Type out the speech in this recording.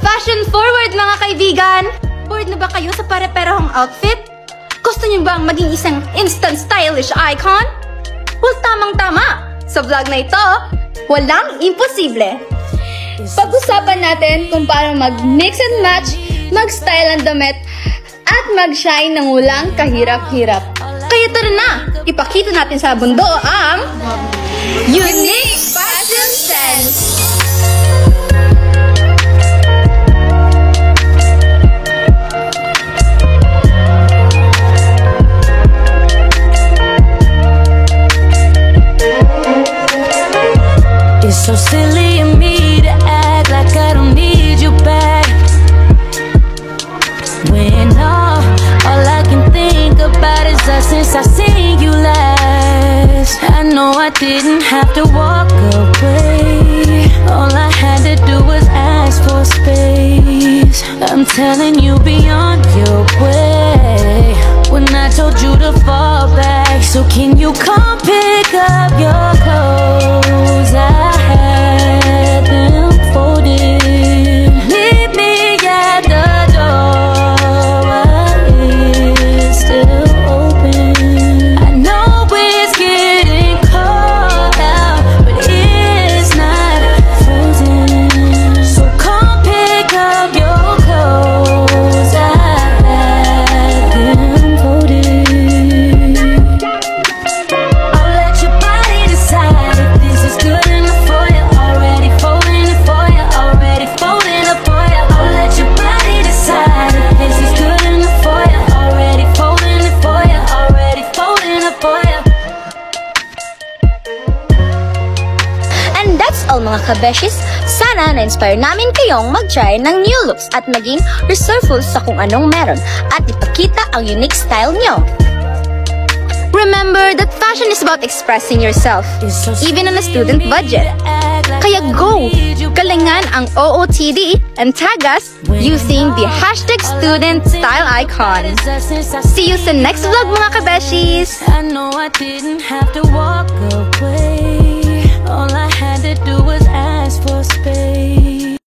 Fashion forward mga kaibigan! Bored na ba kayo sa pare-parehong outfit? Gusto niyo bang maging isang instant stylish icon? Well, tamang-tama! Sa vlog na ito, walang imposible! Pag-usapan natin kung paano mag-mix and match, mag-style ang damit, at mag-shine ng walang kahirap-hirap. Kaya tara na! Ipakita natin sa mundo ang Unique Fashion Sense! It's so silly of me to act like I don't need you back, when all I can think about is us since I seen you last. I know I didn't have to walk away, all I had to do was ask for space. I'm telling you, be on your way when I told you to fall back. So can you come pick up your clothes? I had them folded. Meet me at the door, it's still open. I know it's getting cold out, but it's not frozen. So come pick up your clothes. I had them folded. I'll let your body decide if this is good enough for you. Already folding it for you, already folding it for you. I'll let your body decide if this is good enough for you. Already folding it for you, already folding it for you. And that's all mga kabeshis. Sana na-inspire namin kayong mag-try ng new looks at maging resourceful sa kung anong meron at ipakita ang unique style nyo. Remember that fashion is about expressing yourself, even on a student budget. Kaya go! Galingan ang OOTD and tag us using the hashtag Student Style Icon. See you sa next vlog mga kabeshis! I know I didn't have to walk away.